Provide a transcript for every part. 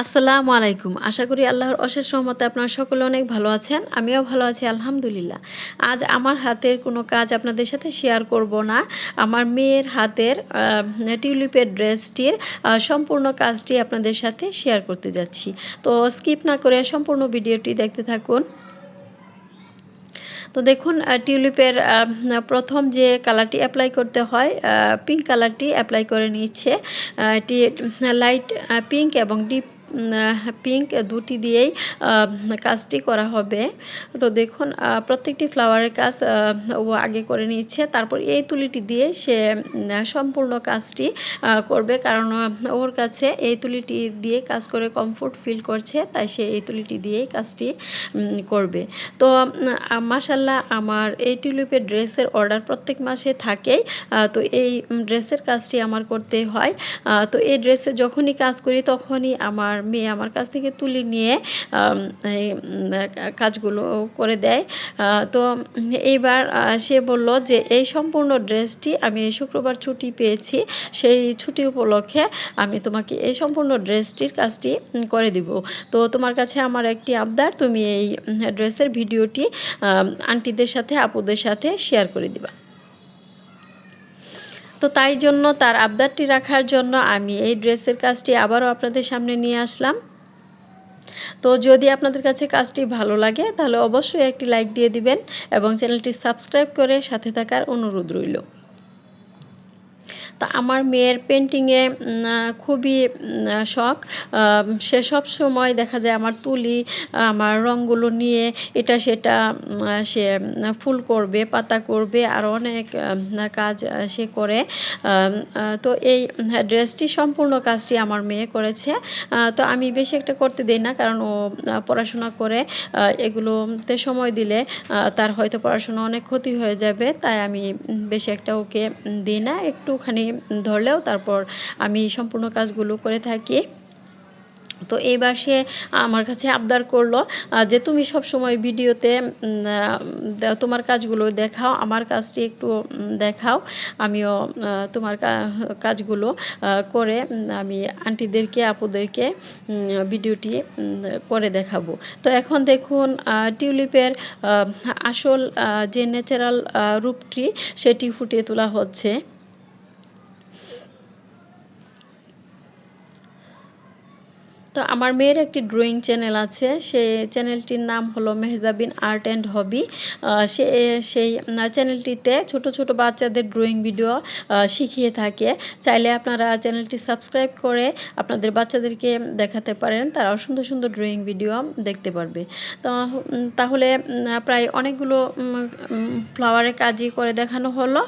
আসসালামু আলাইকুম। আশা করি আল্লাহর অশেষ রহমতে আপনারা সকলে অনেক ভালো আছেন। আমিও ভালো আছি আলহামদুলিল্লাহ। আজ আমার হাতের কোনো কাজ আপনাদের সাথে শেয়ার করব না। আমার মেয়ের হাতের টিউলিপের ড্রেসটির সম্পূর্ণ কাজটি আপনাদের সাথে শেয়ার করতে যাচ্ছি। তো স্কিপ না করে সম্পূর্ণ ভিডিওটি দেখতে থাকুন। তো দেখুন টিউলিপের প্রথম যে কালারটি অ্যাপ্লাই করতে হয় পিঙ্ক কালারটি অ্যাপ্লাই করে নিচ্ছে। এটি লাইট পিঙ্ক এবং ডিপ পিঙ্ক দুটি দিয়েই কাজটি করা হবে। তো দেখুন প্রত্যেকটি ফ্লাওয়ারের কাজ ও আগে করে নিচ্ছে, তারপর এই তুলিটি দিয়ে সে সম্পূর্ণ কাজটি করবে, কারণ ওর কাছে এই তুলিটি দিয়ে কাজ করে কমফোর্ট ফিল করছে, তাই সে এই তুলিটি দিয়েই কাজটি করবে। তো মাশাল্লাহ আমার এই টিউলিপের ড্রেসের অর্ডার প্রত্যেক মাসে থাকেই। তো এই ড্রেসের কাজটি আমার করতে হয়। তো এই ড্রেসে যখনই কাজ করি তখনই আমার মেয়ে আমার কাছ থেকে তুলি নিয়ে এই কাজগুলো করে দেয়। তো এইবার সে বলল যে এই সম্পূর্ণ ড্রেসটি আমি শুক্রবার ছুটি পেয়েছি, সেই ছুটি উপলক্ষে আমি তোমাকে এই সম্পূর্ণ ড্রেসটির কাজটি করে দিব। তো তোমার কাছে আমার একটি আবদার, তুমি এই ড্রেসের ভিডিওটি আন্টিদের সাথে আপুদের সাথে শেয়ার করে দিবা। তো তাই জন্য তার আবদারটি রাখার জন্য আমি এই ড্রেসের কাজটি আবারও আপনাদের সামনে নিয়ে আসলাম। তো যদি আপনাদের কাছে কাজটি ভালো লাগে তাহলে অবশ্যই একটি লাইক দিয়ে দিবেন এবং চ্যানেলটি সাবস্ক্রাইব করে সাথে থাকার অনুরোধ রইল। তা আমার মেয়ের পেন্টিংয়ে খুবই শখ। সে সব সময় দেখা যায় আমার তুলি আমার রঙগুলো নিয়ে এটা সেটা সে ফুল করবে, পাতা করবে, আর অনেক কাজ সে করে। তো এই ড্রেসটি সম্পূর্ণ কাজটি আমার মেয়ে করেছে। তো আমি বেশি একটা করতে দেই না, কারণ ও পড়াশোনা করে, এগুলোতে সময় দিলে তার হয়তো পড়াশোনা অনেক ক্ষতি হয়ে যাবে, তাই আমি বেশি একটা ওকে দিই না। একটুখানি ধরলেও তারপর আমি সম্পূর্ণ কাজগুলো করে থাকি। তো এইবার সে আমার কাছে আবদার করলো যে তুমি সব সময় ভিডিওতে তোমার কাজগুলো দেখাও, আমার কাজটি একটু দেখাও, আমিও তোমার কাজগুলো করে আমি আন্টিদেরকে আপুদেরকে ভিডিওটি করে দেখাবো। তো এখন দেখুন টিউলিপের আসল যে ন্যাচারাল রূপটি সেটি ফুটিয়ে তোলা হচ্ছে। তো আমার মেয়ের একটি ড্রয়িং চ্যানেল আছে, সেই চ্যানেলটির নাম হলো মেহজাবিন আর্ট অ্যান্ড হবি। সেই চ্যানেলটিতে ছোট ছোট বাচ্চাদের ড্রয়িং ভিডিও শিখিয়ে থাকে। চাইলে আপনারা চ্যানেলটি সাবস্ক্রাইব করে আপনাদের বাচ্চাদেরকে দেখাতে পারেন, তারাও সুন্দর সুন্দর ড্রয়িং ভিডিও দেখতে পারবে। তো তাহলে প্রায় অনেকগুলো ফ্লাওয়ারের কাজই করে দেখানো হলো।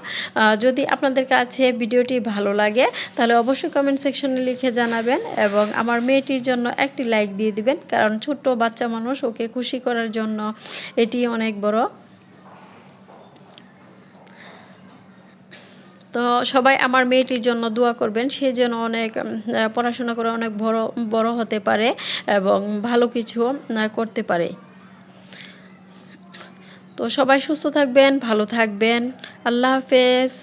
যদি আপনাদের কাছে ভিডিওটি ভালো লাগে তাহলে অবশ্যই কমেন্ট সেকশনে লিখে জানাবেন এবং আমার মেয়েটির জন্য একটি লাইক দিয়ে দিবেন, কারণ ছোট্ট বাচ্চা মানুষ, ওকে খুশি করার জন্য এটি অনেক বড়। তো সবাই আমার মেয়েটির জন্য দোয়া করবেন, সে যেন অনেক পড়াশোনা করে অনেক বড় হতে পারে এবং ভালো কিছু করতে পারে। তো সবাই সুস্থ থাকবেন, ভালো থাকবেন। আল্লাহ হাফেজ।